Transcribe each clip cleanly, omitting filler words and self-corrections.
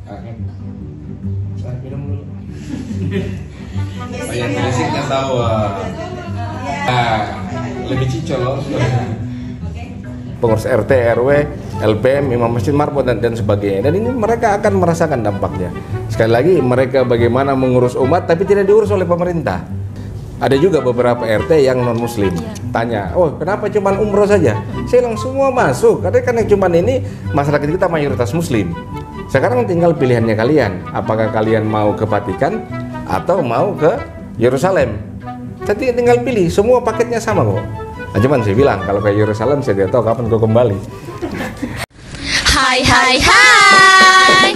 Oke. Saya minum dulu. Banyak berisik nggak tahu. Lebih cicol loh. Pengurus RT, RW, LPM, imam masjid marbot dan sebagainya. Dan ini mereka akan merasakan dampaknya. Sekali lagi, mereka bagaimana mengurus umat tapi tidak diurus oleh pemerintah. Ada juga beberapa RT yang non muslim. Tanya, oh kenapa cuma umroh saja? Saya bilang semua masuk. Karena cuma ini masyarakat kita mayoritas muslim. Sekarang tinggal pilihannya kalian. Apakah kalian mau ke Vatikan atau mau ke Yerusalem? Jadi tinggal pilih. Semua paketnya sama kok. Nah, cuman saya bilang kalau ke Yerusalem saya tidak tahu kapan kau kembali. Hai hai hai.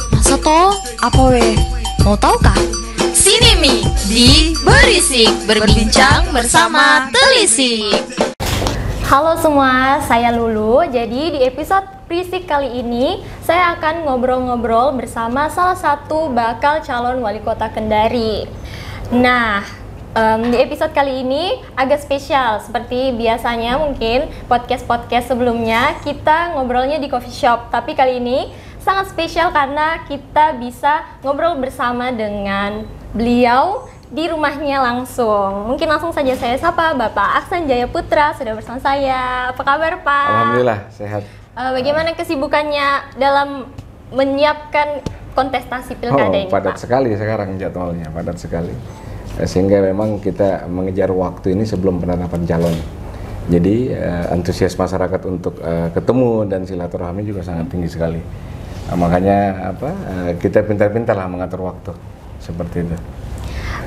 Masa toh? Apa weh? Mau tahu kah? Sini Mi di Berisik berbincang bersama Telisik. Halo semua, saya Lulu. Jadi di episode Berisik kali ini saya akan ngobrol-ngobrol bersama salah satu bakal calon wali kota Kendari. Nah, di episode kali ini agak spesial. Seperti biasanya mungkin podcast-podcast sebelumnya kita ngobrolnya di coffee shop. Tapi kali ini sangat spesial karena kita bisa ngobrol bersama dengan beliau di rumahnya langsung. Mungkin langsung saja saya sapa Bapak Aksan Jaya Putra sudah bersama saya. Apa kabar Pak? Alhamdulillah sehat. Bagaimana kesibukannya dalam menyiapkan kontestasi pilkada ini Padat Pak? sekali sekarang jadwalnya, padat sekali. Sehingga memang kita mengejar waktu ini sebelum penetapan calon. Jadi antusias masyarakat untuk ketemu dan silaturahmi juga sangat tinggi sekali. Makanya kita pintar-pintar lah mengatur waktu seperti itu.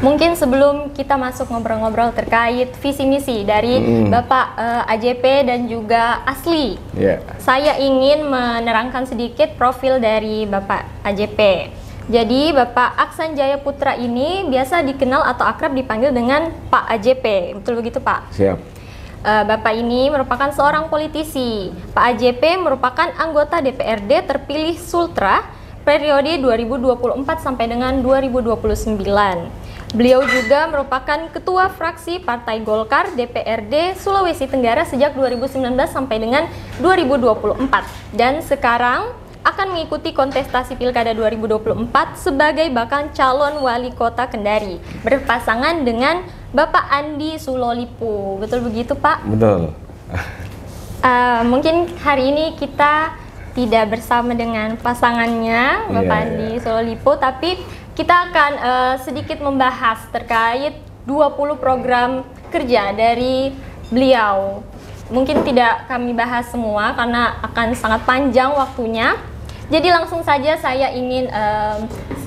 Mungkin sebelum kita masuk ngobrol-ngobrol terkait visi misi dari Bapak AJP dan juga Asli, saya ingin menerangkan sedikit profil dari Bapak AJP. Jadi Bapak Aksan Jaya Putra ini biasa dikenal atau akrab dipanggil dengan Pak AJP, betul begitu Pak? Siap. Bapak ini merupakan seorang politisi. Pak AJP merupakan anggota DPRD terpilih Sultra periode 2024 sampai dengan 2029. Beliau juga merupakan ketua fraksi Partai Golkar DPRD Sulawesi Tenggara sejak 2019 sampai dengan 2024 dan sekarang akan mengikuti kontestasi Pilkada 2024 sebagai bakal calon wali kota Kendari berpasangan dengan Bapak Andi Sulolipo. Betul begitu Pak? Betul. Mungkin hari ini kita tidak bersama dengan pasangannya Bapak Andi Sulolipo, tapi kita akan sedikit membahas terkait 20 program kerja dari beliau. Mungkin tidak kami bahas semua karena akan sangat panjang waktunya. Jadi langsung saja saya ingin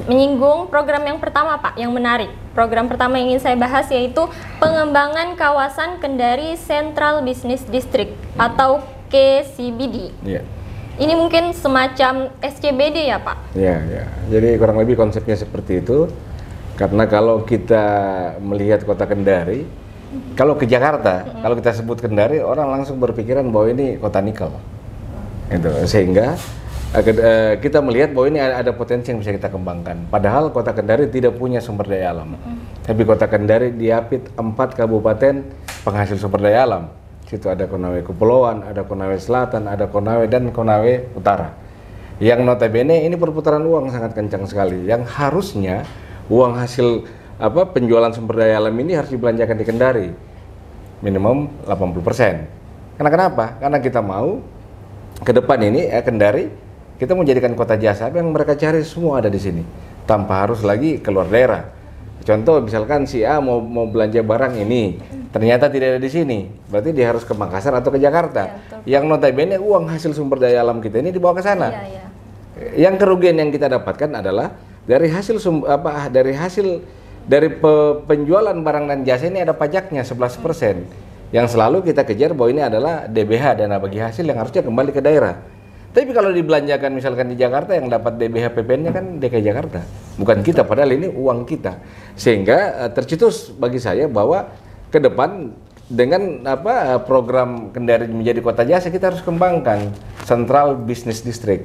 menyinggung program yang pertama Pak, yang menarik. Program pertama yang ingin saya bahas yaitu pengembangan kawasan Kendari Central Business District atau KCBD. Ini mungkin semacam SCBD ya Pak? Iya. Jadi kurang lebih konsepnya seperti itu. Karena kalau kita melihat kota Kendari, kalau ke Jakarta, kalau kita sebut Kendari, orang langsung berpikiran bahwa ini kota nikel. Itu sehingga kita melihat bahwa ini ada potensi yang bisa kita kembangkan. Padahal kota Kendari tidak punya sumber daya alam. Tapi kota Kendari diapit 4 kabupaten penghasil sumber daya alam. Situ ada Konawe Kepulauan, ada Konawe Selatan, ada Konawe dan Konawe Utara. Yang notabene ini perputaran uang sangat kencang sekali. Yang harusnya uang hasil penjualan sumber daya alam ini harus dibelanjakan di Kendari. Minimum 80%. Karena kenapa? Karena kita mau ke depan ini Kendari kita mau jadikan kota jasa yang mereka cari semua ada di sini tanpa harus lagi keluar daerah. Contoh misalkan si A mau belanja barang ini ternyata tidak ada di sini, berarti dia harus ke Makassar atau ke Jakarta. Yang notabene uang hasil sumber daya alam kita ini dibawa ke sana. Yang kerugian yang kita dapatkan adalah dari hasil penjualan barang dan jasa ini ada pajaknya 11%. Yang selalu kita kejar bahwa ini adalah DBH, dana bagi hasil yang harusnya kembali ke daerah. Tapi kalau dibelanjakan misalkan di Jakarta yang dapat DBH PPN-nya kan DKI Jakarta, bukan kita, padahal ini uang kita. Sehingga tercetus bagi saya bahwa ke depan dengan program Kendari menjadi kota jasa kita harus kembangkan Central Business District.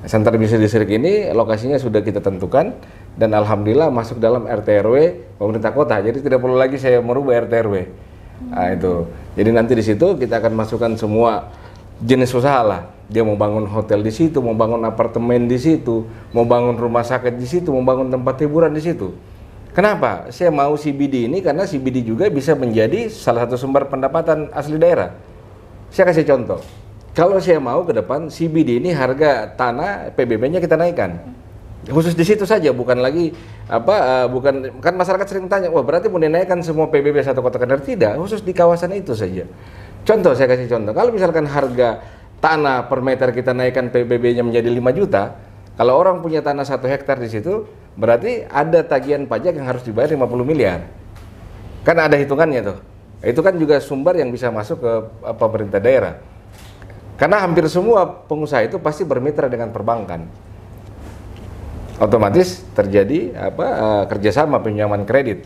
Central Business District ini lokasinya sudah kita tentukan dan alhamdulillah masuk dalam RT RW pemerintah kota. Jadi tidak perlu lagi saya merubah RT RW. Nah, itu. Jadi nanti di situ kita akan masukkan semua jenis usaha lah. Dia mau bangun hotel di situ, mau bangun apartemen di situ, mau bangun rumah sakit di situ, mau bangun tempat hiburan di situ. Kenapa? Saya mau CBD ini karena CBD juga bisa menjadi salah satu sumber pendapatan asli daerah. Saya kasih contoh. Kalau saya mau ke depan CBD ini harga tanah PBB-nya kita naikkan. Khusus di situ saja, bukan lagi bukan kan masyarakat sering tanya, wah berarti mau dinaikkan semua PBB satu kota Kendari? Tidak, khusus di kawasan itu saja. Contoh, saya kasih contoh. Kalau misalkan harga tanah per meter kita naikkan PBB-nya menjadi 5 juta, kalau orang punya tanah 1 hektar di situ, berarti ada tagihan pajak yang harus dibayar 50 miliar. Kan ada hitungannya tuh. Itu kan juga sumber yang bisa masuk ke pemerintah daerah. Karena hampir semua pengusaha itu pasti bermitra dengan perbankan. Otomatis terjadi kerjasama pinjaman kredit.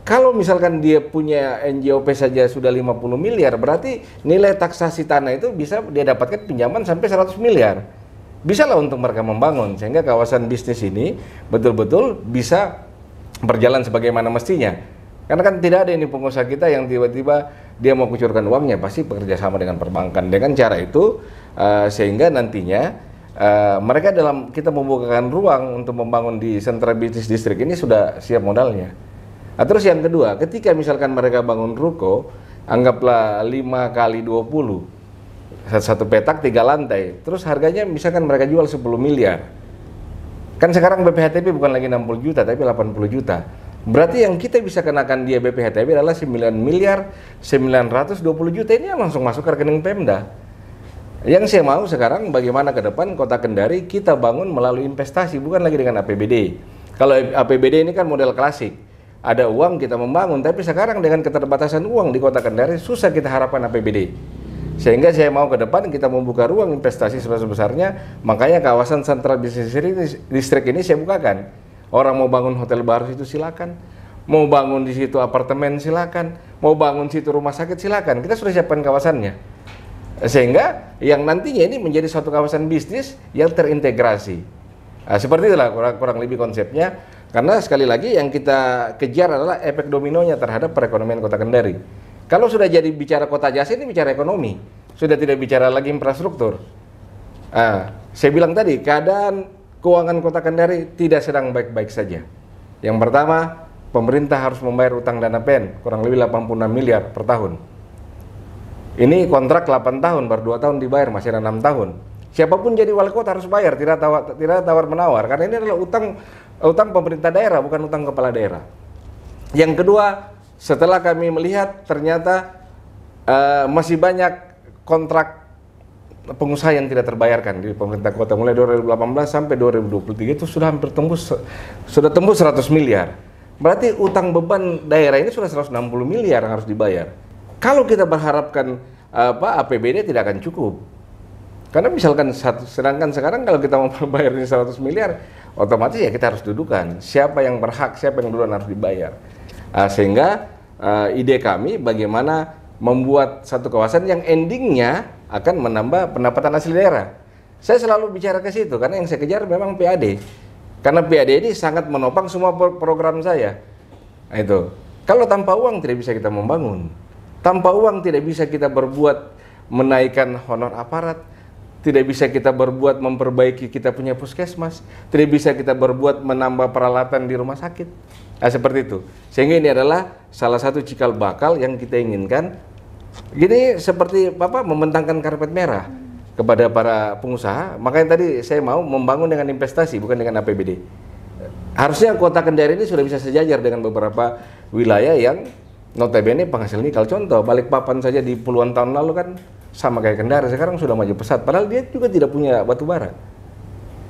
Kalau misalkan dia punya NJOP saja sudah 50 miliar, berarti nilai taksasi tanah itu bisa dia dapatkan pinjaman sampai 100 miliar. Bisa lah untuk mereka membangun, sehingga kawasan bisnis ini betul-betul bisa berjalan sebagaimana mestinya. Karena kan tidak ada ini pengusaha kita yang tiba-tiba dia mau kucurkan uangnya, pasti bekerja sama dengan perbankan. Dengan cara itu, sehingga nantinya mereka dalam kita membukakan ruang untuk membangun di sentra bisnis distrik ini sudah siap modalnya. Nah, terus yang kedua, ketika misalkan mereka bangun ruko, anggaplah 5 kali 20, satu petak 3 lantai, terus harganya misalkan mereka jual 10 miliar. Kan sekarang BPHTB bukan lagi 60 juta, tapi 80 juta. Berarti yang kita bisa kenakan dia BPHTB adalah 9 miliar 920 juta, ini langsung masuk ke rekening Pemda. Yang saya mau sekarang bagaimana ke depan Kota Kendari kita bangun melalui investasi, bukan lagi dengan APBD. Kalau APBD ini kan model klasik. Ada uang kita membangun, tapi sekarang dengan keterbatasan uang di Kota Kendari susah kita harapkan APBD. Sehingga saya mau ke depan kita membuka ruang investasi sebesar-besarnya, makanya kawasan sentral bisnis distrik ini saya bukakan. Orang mau bangun hotel baru situ silakan, mau bangun di situ apartemen silakan, mau bangun situ rumah sakit silakan. Kita sudah siapkan kawasannya. Sehingga yang nantinya ini menjadi suatu kawasan bisnis yang terintegrasi. Nah, seperti itulah kurang lebih konsepnya. Karena sekali lagi yang kita kejar adalah efek dominonya terhadap perekonomian Kota Kendari. Kalau sudah jadi bicara kota jasa, ini bicara ekonomi, sudah tidak bicara lagi infrastruktur. Saya bilang tadi, keadaan keuangan Kota Kendari tidak sedang baik-baik saja. Yang pertama, pemerintah harus membayar utang dana PEN kurang lebih 86 miliar per tahun. Ini kontrak 8 tahun, baru 2 tahun dibayar, masih ada 6 tahun. Siapapun jadi wali kota harus bayar, tidak tawar menawar, karena ini adalah utang pemerintah daerah, bukan utang kepala daerah. Yang kedua, setelah kami melihat ternyata masih banyak kontrak pengusaha yang tidak terbayarkan di pemerintah kota mulai 2018 sampai 2023 itu sudah hampir tembus 100 miliar. Berarti utang beban daerah ini sudah 160 miliar yang harus dibayar. Kalau kita berharapkan APBD tidak akan cukup. Karena misalkan sedangkan sekarang kalau kita mau bayar ini 100 miliar, otomatis ya kita harus dudukan siapa yang berhak, siapa yang duluan harus dibayar. Sehingga ide kami bagaimana membuat satu kawasan yang endingnya akan menambah pendapatan asli daerah. Saya selalu bicara ke situ karena yang saya kejar memang PAD. Karena PAD ini sangat menopang semua program saya. Nah, itu. Kalau tanpa uang tidak bisa kita membangun. Tanpa uang tidak bisa kita berbuat menaikkan honor aparat. Tidak bisa kita berbuat memperbaiki kita punya puskesmas. Tidak bisa kita berbuat menambah peralatan di rumah sakit. Nah, seperti itu. Sehingga ini adalah salah satu cikal bakal yang kita inginkan. Gini seperti membentangkan karpet merah kepada para pengusaha. Makanya tadi saya mau membangun dengan investasi, bukan dengan APBD. Harusnya Kota Kendari ini sudah bisa sejajar dengan beberapa wilayah yang notabene penghasil nikel. Contoh, Balikpapan saja di puluhan tahun lalu kan sama kayak Kendari, sekarang sudah maju pesat. Padahal dia juga tidak punya batu bara.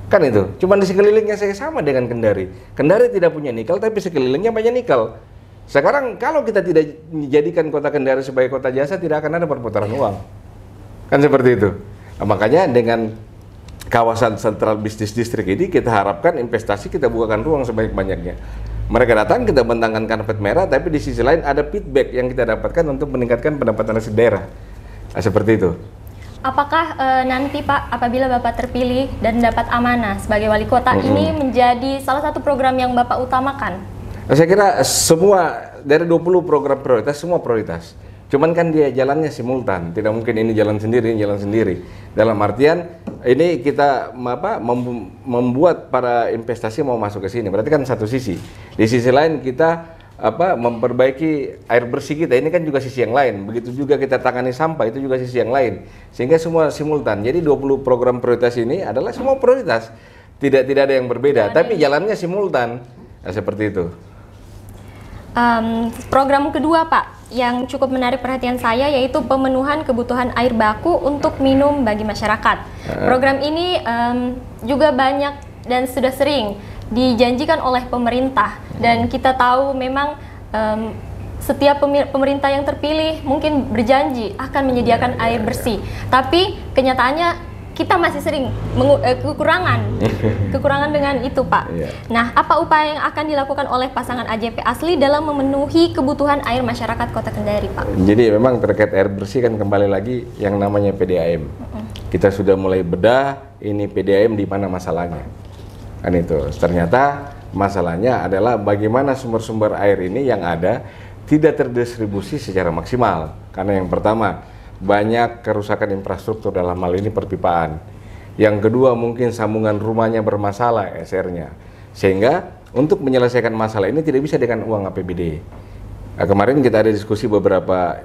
Kan itu, cuman di sekelilingnya saya sama dengan Kendari. Kendari tidak punya nikel, tapi sekelilingnya banyak nikel. Sekarang kalau kita tidak menjadikan Kota Kendari sebagai kota jasa, tidak akan ada perputaran uang. Kan seperti itu. Nah, makanya dengan kawasan sentral bisnis distrik ini kita harapkan investasi kita bukakan ruang sebanyak-banyaknya. Mereka datang, kita bentangkan karpet merah, tapi di sisi lain ada feedback yang kita dapatkan untuk meningkatkan pendapatan asli daerah. Nah, seperti itu. Apakah nanti Pak, apabila Bapak terpilih dan dapat amanah sebagai wali kota, ini menjadi salah satu program yang Bapak utamakan? Saya kira semua dari 20 program prioritas, semua prioritas. Cuman kan dia jalannya simultan, tidak mungkin ini jalan sendiri, ini jalan sendiri. Dalam artian ini kita membuat para investasi mau masuk ke sini. Berarti kan satu sisi. Di sisi lain kita memperbaiki air bersih kita, ini kan juga sisi yang lain. Begitu juga kita tangani sampah, itu juga sisi yang lain. Sehingga semua simultan. Jadi 20 program prioritas ini adalah semua prioritas. Tidak ada yang berbeda, tapi jalannya simultan. Nah, seperti itu. Program kedua Pak, yang cukup menarik perhatian saya yaitu pemenuhan kebutuhan air baku untuk minum bagi masyarakat. Program ini juga banyak dan sudah sering dijanjikan oleh pemerintah, dan kita tahu memang setiap pemerintah yang terpilih mungkin berjanji akan menyediakan air bersih, tapi kenyataannya kita masih sering kekurangan dengan itu Pak. Nah, apa upaya yang akan dilakukan oleh pasangan AJP Asli dalam memenuhi kebutuhan air masyarakat Kota Kendari Pak? Jadi memang terkait air bersih kan kembali lagi yang namanya PDAM. Kita sudah mulai bedah ini PDAM di mana masalahnya. Kan itu. Ternyata masalahnya adalah bagaimana sumber-sumber air ini yang ada tidak terdistribusi secara maksimal. Karena yang pertama, banyak kerusakan infrastruktur, dalam hal ini perpipaan. Yang kedua, mungkin sambungan rumahnya bermasalah, SR-nya. Sehingga untuk menyelesaikan masalah ini tidak bisa dengan uang APBD. Nah, kemarin kita ada diskusi beberapa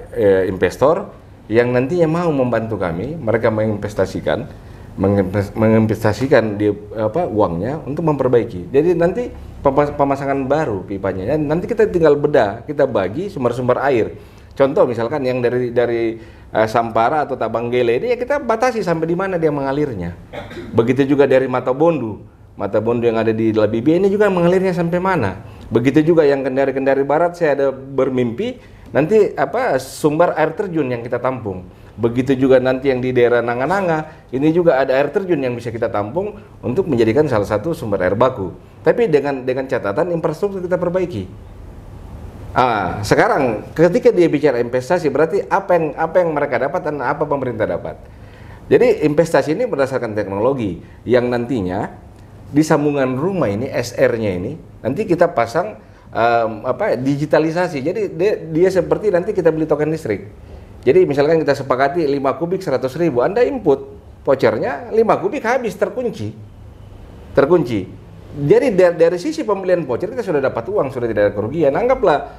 investor yang nantinya mau membantu kami, mereka menginvestasikan di uangnya untuk memperbaiki. Jadi nanti pemasangan baru pipanya, nanti kita tinggal bedah, kita bagi sumber-sumber air. Contoh misalkan yang dari Sampara atau Tabanggele ini ya kita batasi sampai di mana dia mengalirnya. Begitu juga dari Mata Bondu yang ada di Labibi ini juga mengalirnya sampai mana. Begitu juga yang Kendari Barat, saya ada bermimpi nanti sumber air terjun yang kita tampung. Begitu juga nanti yang di daerah Nanga-Nanga, ini juga ada air terjun yang bisa kita tampung untuk menjadikan salah satu sumber air baku. Tapi dengan catatan infrastruktur kita perbaiki. Sekarang ketika dia bicara investasi, berarti apa yang mereka dapat dan apa pemerintah dapat. Jadi investasi ini berdasarkan teknologi yang nantinya di sambungan rumah ini, SR-nya ini nanti kita pasang digitalisasi. Jadi dia seperti nanti kita beli token listrik. Jadi misalkan kita sepakati 5 kubik 100.000, Anda input vouchernya 5 kubik habis, terkunci. Jadi dari sisi pembelian voucher kita sudah dapat uang, sudah tidak ada kerugian. Anggaplah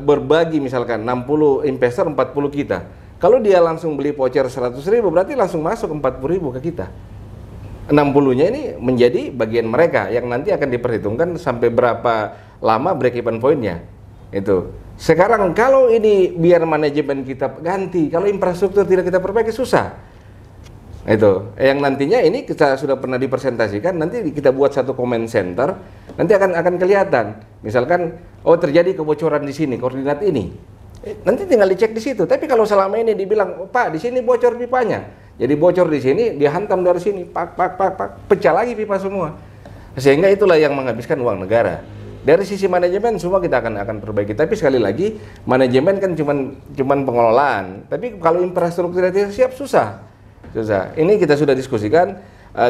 berbagi misalkan 60 investor 40 kita. Kalau dia langsung beli voucher 100.000 berarti langsung masuk 40.000 ke kita. 60-nya ini menjadi bagian mereka yang nanti akan diperhitungkan sampai berapa lama break even point-nya. Itu. Sekarang kalau ini biar manajemen kita ganti, kalau infrastruktur tidak kita perbaiki susah. Itu yang nantinya ini kita sudah pernah dipresentasikan, nanti kita buat satu comment center, nanti akan kelihatan misalkan terjadi kebocoran di sini, koordinat ini, nanti tinggal dicek di situ. Tapi kalau selama ini dibilang Pak di sini bocor pipanya, jadi bocor di sini dia hantam dari sini, pak pecah lagi pipa semua, sehingga itulah yang menghabiskan uang negara. Dari sisi manajemen semua kita akan perbaiki, tapi sekali lagi manajemen kan cuman pengelolaan, tapi kalau infrastruktur tidak siap susah. Ini kita sudah diskusikan,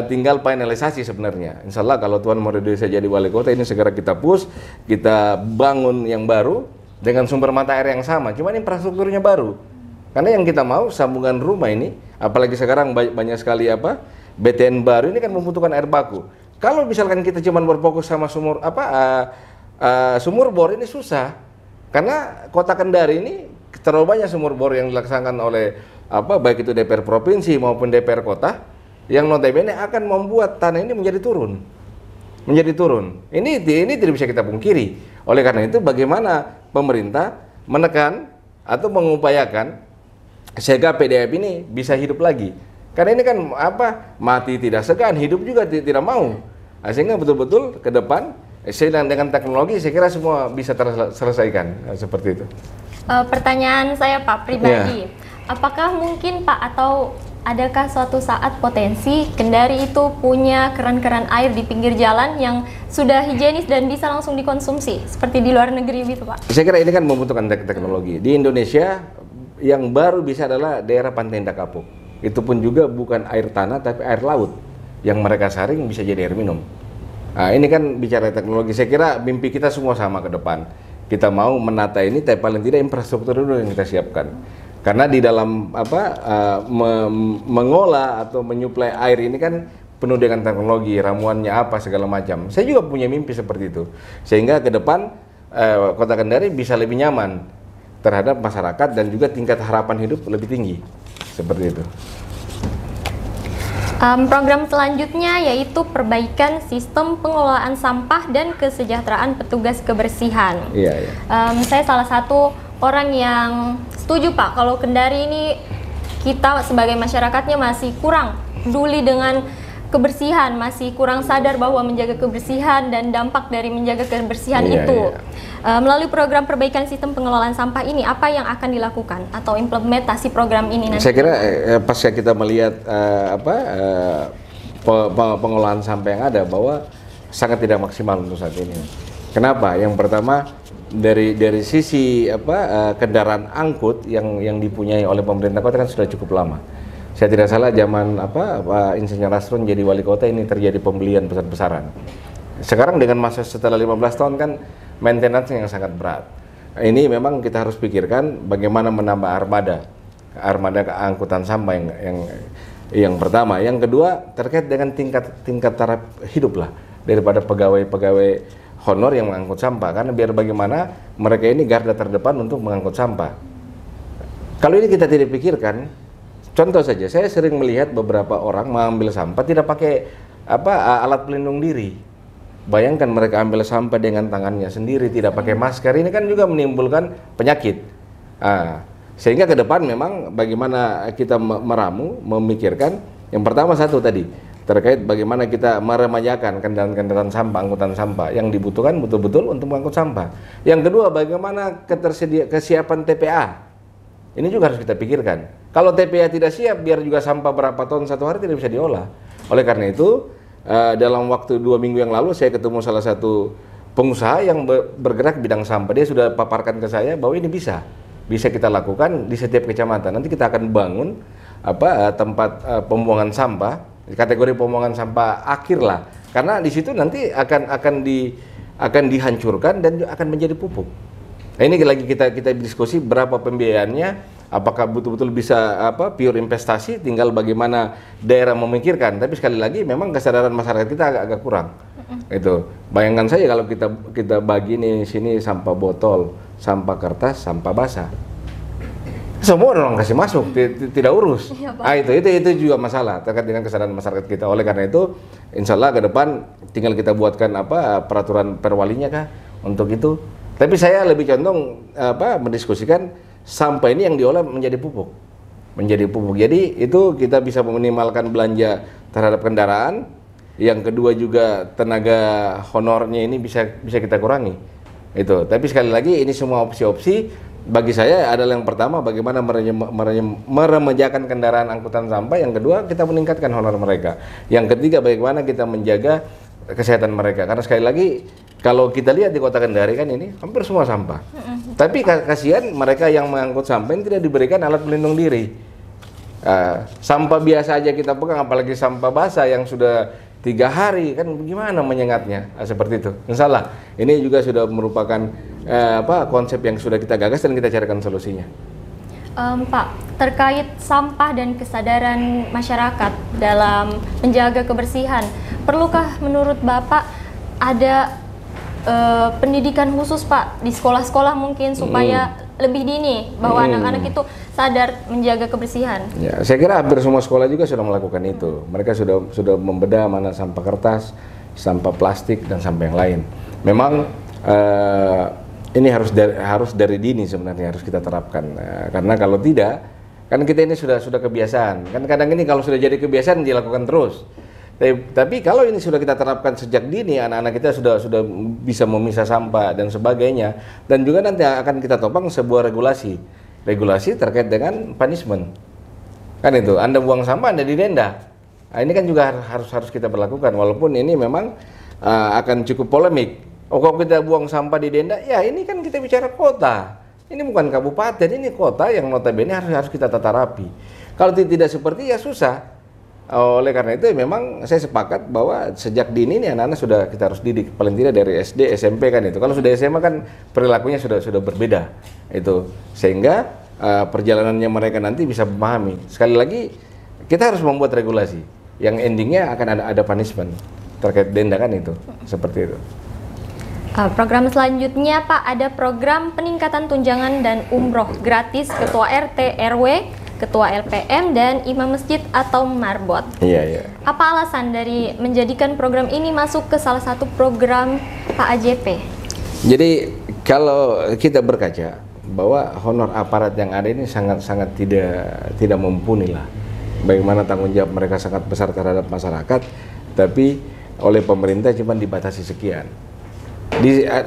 tinggal finalisasi sebenarnya. Insya Allah kalau Tuhan mau ridho saya jadi wali kota, ini segera kita push, kita bangun yang baru dengan sumber mata air yang sama, cuman infrastrukturnya baru. Karena yang kita mau sambungan rumah ini, apalagi sekarang banyak sekali BTN baru ini kan membutuhkan air baku. Kalau misalkan kita cuma berfokus sama sumur bor ini susah, karena Kota Kendari ini terlalu banyak sumur bor yang dilaksanakan oleh baik itu DPR provinsi maupun DPR kota yang notabene akan membuat tanah ini menjadi turun. Ini tidak bisa kita pungkiri. Oleh karena itu bagaimana pemerintah menekan atau mengupayakan sehingga PDAM ini bisa hidup lagi. Karena ini kan mati tidak segan, hidup juga tidak mau. Sehingga betul-betul ke depan dengan teknologi saya kira semua bisa terselesaikan seperti itu. Pertanyaan saya Pak pribadi, apakah mungkin Pak atau adakah suatu saat potensi Kendari itu punya keran-keran air di pinggir jalan yang sudah higienis dan bisa langsung dikonsumsi seperti di luar negeri gitu Pak? Saya kira ini kan membutuhkan teknologi. Di Indonesia yang baru bisa adalah daerah Pantai Indah Kapuk. Itu pun juga bukan air tanah tapi air laut yang mereka saring bisa jadi air minum. Nah, ini kan bicara teknologi. Saya kira mimpi kita semua sama ke depan. Kita mau menata ini, tapi paling tidak infrastruktur dulu yang kita siapkan. Karena di dalam mengolah atau menyuplai air ini kan penuh dengan teknologi, ramuannya apa segala macam. Saya juga punya mimpi seperti itu. Sehingga ke depan Kota Kendari bisa lebih nyaman terhadap masyarakat dan juga tingkat harapan hidup lebih tinggi. Seperti itu. Program selanjutnya yaitu perbaikan sistem pengelolaan sampah dan kesejahteraan petugas kebersihan. Iya, iya. Saya salah satu orang yang setuju Pak, kalau Kendari ini kita sebagai masyarakatnya masih kurang peduli dengan kebersihan, masih kurang sadar bahwa menjaga kebersihan dan dampak dari menjaga kebersihan itu. Melalui program perbaikan sistem pengelolaan sampah ini, apa yang akan dilakukan atau implementasi program ini nanti? Saya kira pasca kita melihat pengelolaan sampah yang ada, bahwa sangat tidak maksimal untuk saat ini. Kenapa? Yang pertama, dari sisi kendaraan angkut yang dipunyai oleh pemerintah kota kan sudah cukup lama. Saya tidak salah zaman Pak Insinyur Asrun jadi wali kota ini terjadi pembelian besar-besaran. Sekarang dengan masa setelah 15 tahun kan maintenance yang sangat berat. Ini memang kita harus pikirkan bagaimana menambah armada angkutan sampah yang pertama. Yang kedua terkait dengan tingkat taraf hidup lah daripada pegawai honor yang mengangkut sampah, karena biar bagaimana mereka ini garda terdepan untuk mengangkut sampah. Kalau ini kita tidak pikirkan, contoh saja, saya sering melihat beberapa orang mengambil sampah tidak pakai alat pelindung diri. Bayangkan mereka ambil sampah dengan tangannya sendiri, tidak pakai masker, ini kan juga menimbulkan penyakit. Sehingga ke depan memang bagaimana kita memikirkan, yang pertama satu tadi, terkait bagaimana kita meremajakan kendaraan sampah, angkutan sampah yang dibutuhkan betul-betul untuk mengangkut sampah. Yang kedua, bagaimana kesiapan TPA. Ini juga harus kita pikirkan. Kalau TPA tidak siap, biar juga sampah berapa ton satu hari tidak bisa diolah. Oleh karena itu, dalam waktu 2 minggu yang lalu saya ketemu salah satu pengusaha yang bergerak bidang sampah. Dia sudah paparkan ke saya bahwa ini bisa kita lakukan di setiap kecamatan. Nanti kita akan bangun tempat pembuangan sampah, kategori pembuangan sampah akhir lah. Karena di situ nanti akan dihancurkan dan akan menjadi pupuk. Nah, ini lagi kita diskusi berapa pembiayaannya. Apakah betul-betul bisa pure investasi, tinggal bagaimana daerah memikirkan. Tapi sekali lagi memang kesadaran masyarakat kita agak kurang. Itu. Bayangkan saja kalau kita bagi nih sini sampah botol, sampah kertas, sampah basah. Semua orang kasih masuk, tidak urus. Itu juga masalah terkait dengan kesadaran masyarakat kita. Oleh karena itu, insya Allah ke depan tinggal kita buatkan peraturan perwalinya kah untuk itu. Tapi saya lebih condong mendiskusikan sampah ini yang diolah menjadi pupuk. Jadi itu kita bisa meminimalkan belanja terhadap kendaraan. Yang kedua juga tenaga honornya ini bisa kita kurangi. Itu. Tapi sekali lagi ini semua opsi-opsi bagi saya adalah yang pertama bagaimana meremajakan kendaraan angkutan sampah. Yang kedua kita meningkatkan honor mereka. Yang ketiga bagaimana kita menjaga kesehatan mereka. Karena sekali lagi kalau kita lihat di Kota Kendari kan ini hampir semua sampah. Tapi kasihan mereka yang mengangkut sampah ini tidak diberikan alat pelindung diri. Sampah biasa aja kita pegang, apalagi sampah basah yang sudah 3 hari, kan gimana menyengatnya? Seperti itu. Insya Allah ini juga sudah merupakan konsep yang sudah kita gagas dan kita carikan solusinya. Pak, terkait sampah dan kesadaran masyarakat dalam menjaga kebersihan, perlukah menurut Bapak ada pendidikan khusus Pak di sekolah-sekolah mungkin supaya lebih dini bahwa anak-anak itu sadar menjaga kebersihan? Ya, saya kira hampir semua sekolah juga sudah melakukan itu. Mereka sudah membedah mana sampah kertas, sampah plastik dan sampah yang lain. Memang ini harus dari dini sebenarnya harus kita terapkan. Karena kalau tidak, kan kita ini sudah kebiasaan. Kan kadang ini kalau sudah jadi kebiasaan dilakukan terus. Tapi kalau ini sudah kita terapkan sejak dini, anak-anak kita sudah bisa memisah sampah dan sebagainya, dan juga nanti akan kita topang sebuah regulasi terkait dengan punishment. Kan itu, Anda buang sampah Anda didenda. Nah, ini kan juga harus kita berlakukan, walaupun ini memang akan cukup polemik. Kalau kita buang sampah didenda, ya ini kan kita bicara kota. Ini bukan kabupaten, ini kota yang notabene harus kita tata rapi. Kalau tidak seperti ya susah. Oleh karena itu memang saya sepakat bahwa sejak dini ini anak-anak kita harus didik, paling tidak dari SD, SMP kan itu. Kalau sudah SMA kan perilakunya sudah berbeda itu, sehingga perjalanannya mereka nanti bisa memahami. Sekali lagi kita harus membuat regulasi yang endingnya akan ada punishment terkait denda kan itu, seperti itu. Program selanjutnya Pak, ada program peningkatan tunjangan dan umroh gratis ketua RT RW, ketua LPM dan imam masjid atau marbot. Iya, iya. Apa alasan dari menjadikan program ini masuk ke salah satu program Pak AJP? Jadi kalau kita berkaca bahwa honor aparat yang ada ini sangat tidak mumpuni lah. Bagaimana tanggung jawab mereka sangat besar terhadap masyarakat, tapi oleh pemerintah cuma dibatasi sekian.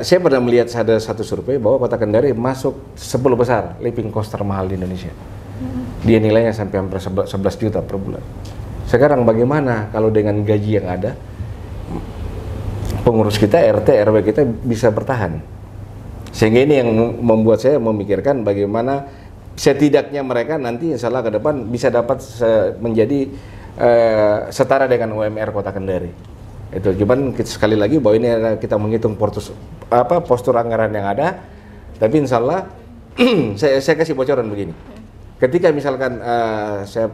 Saya pernah melihat ada satu survei bahwa Kota Kendari masuk 10 besar living cost termahal di Indonesia. Dia nilainya sampai hampir 11 juta per bulan. Sekarang bagaimana kalau dengan gaji yang ada, pengurus kita, RT, RW kita bisa bertahan? Sehingga ini yang membuat saya memikirkan bagaimana setidaknya mereka nanti insya Allah ke depan bisa dapat menjadi setara dengan UMR Kota Kendari. Itu cuman sekali lagi bahwa ini kita menghitung postur anggaran yang ada, tapi insya Allah saya kasih bocoran begini. Ketika misalkan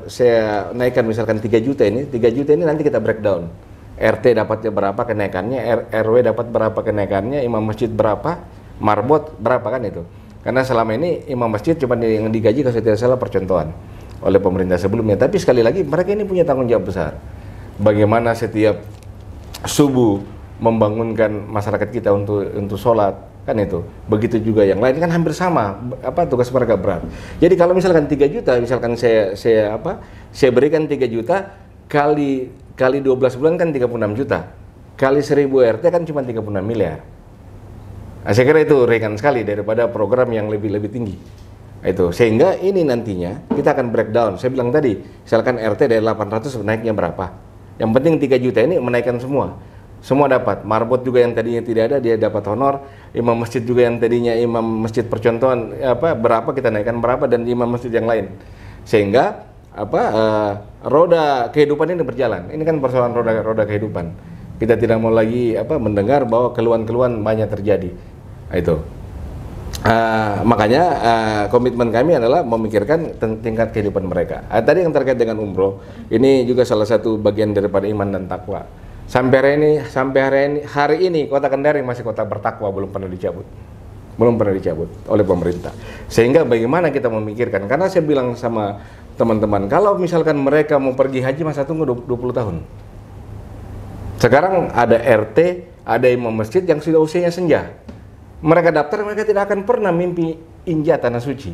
saya naikkan misalkan 3 juta ini nanti kita breakdown. RT dapatnya berapa kenaikannya, RW dapat berapa kenaikannya, imam masjid berapa, marbot berapa kan itu. Karena selama ini imam masjid cuma yang digaji kalau tidak salah percontohan oleh pemerintah sebelumnya. Tapi sekali lagi mereka ini punya tanggung jawab besar. Bagaimana setiap subuh membangunkan masyarakat kita untuk sholat kan itu. Begitu juga yang lain kan hampir sama tugas mereka berat. Jadi kalau misalkan 3 juta misalkan saya berikan 3 juta kali 12 bulan kan 36 juta. Kali 1000 RT kan cuma 36 miliar. Nah, saya kira itu ringan sekali daripada program yang lebih tinggi. Itu sehingga ini nantinya kita akan breakdown. Saya bilang tadi, misalkan RT dari 800 naiknya berapa? Yang penting 3 juta ini menaikkan semua. Semua dapat. Marbot juga yang tadinya tidak ada dia dapat honor. Imam masjid juga yang tadinya imam masjid percontohan berapa kita naikkan berapa, dan imam masjid yang lain. Sehingga roda kehidupan ini berjalan. Ini kan persoalan roda kehidupan. Kita tidak mau lagi mendengar bahwa keluhan-keluhan banyak terjadi. Nah, itu. Makanya komitmen kami adalah memikirkan tingkat kehidupan mereka. Tadi yang terkait dengan umroh, ini juga salah satu bagian daripada iman dan takwa. Sampai hari ini Kota Kendari masih kota bertakwa, belum pernah dicabut oleh pemerintah. Sehingga bagaimana kita memikirkan? Karena saya bilang sama teman-teman, kalau misalkan mereka mau pergi haji masa tunggu 20 tahun. Sekarang ada RT, ada imam masjid yang sudah usianya senja. Mereka daftar, mereka tidak akan pernah mimpi injak tanah suci.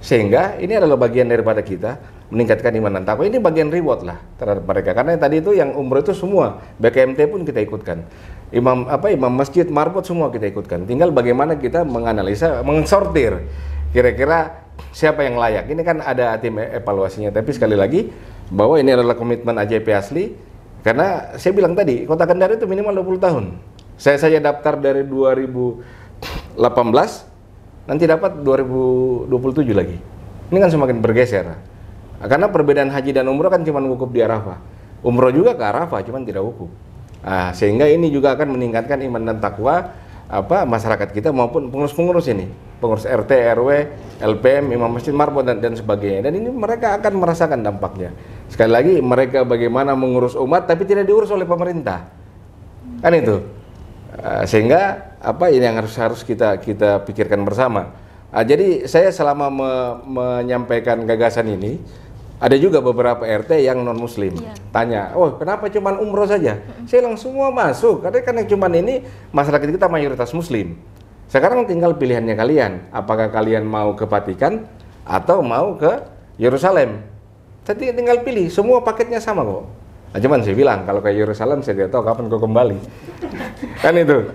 Sehingga ini adalah bagian daripada kita meningkatkan iman dan takwa. Ini bagian reward lah terhadap mereka. Karena tadi itu yang umroh itu semua, BKMT pun kita ikutkan. Imam masjid, marbot semua kita ikutkan. Tinggal bagaimana kita menganalisa, mensortir kira-kira siapa yang layak. Ini kan ada tim evaluasinya. Tapi sekali lagi bahwa ini adalah komitmen AJP asli. Karena saya bilang tadi, Kota Kendari itu minimal 20 tahun. Saya daftar dari 2018, nanti dapat 2027 lagi. Ini kan semakin bergeser. Karena perbedaan haji dan umroh kan cuma wukuf di Arafah. Umroh juga ke Arafah, cuma tidak wukuf. Sehingga ini juga akan meningkatkan iman dan takwa masyarakat kita maupun pengurus-pengurus ini. Pengurus RT, RW, LPM, imam masjid, marbot dan sebagainya. Dan ini mereka akan merasakan dampaknya. Sekali lagi, mereka bagaimana mengurus umat tapi tidak diurus oleh pemerintah. Kan itu. Sehingga ini yang harus kita pikirkan bersama. Jadi saya selama menyampaikan gagasan ini, ada juga beberapa RT yang non muslim tanya, kenapa cuman umroh saja? Saya bilang semua masuk, karena cuman ini masyarakat kita mayoritas muslim. Sekarang tinggal pilihannya kalian, apakah kalian mau ke Vatikan atau mau ke Yerusalem. Jadi tinggal pilih, semua paketnya sama kok. Cuman saya bilang kalau ke Yerusalem saya tidak tahu kapan kau kembali. Kan itu.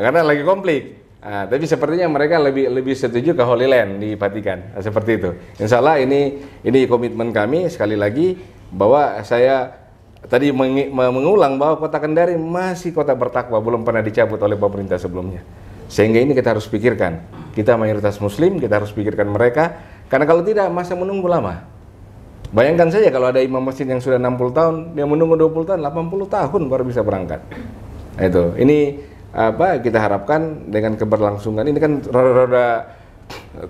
Karena lagi konflik. Tapi sepertinya mereka lebih setuju ke Holy Land di Vatikan. Seperti itu. Insya Allah ini komitmen kami sekali lagi bahwa saya tadi mengulang bahwa Kota Kendari masih kota bertakwa, belum pernah dicabut oleh pemerintah sebelumnya. Sehingga ini kita harus pikirkan. Kita mayoritas muslim, kita harus pikirkan mereka. Karena kalau tidak masa menunggu lama. Bayangkan saja kalau ada imam masjid yang sudah 60 tahun, dia menunggu 20 tahun, 80 tahun baru bisa berangkat. Nah, itu. Ini kita harapkan dengan keberlangsungan ini kan roda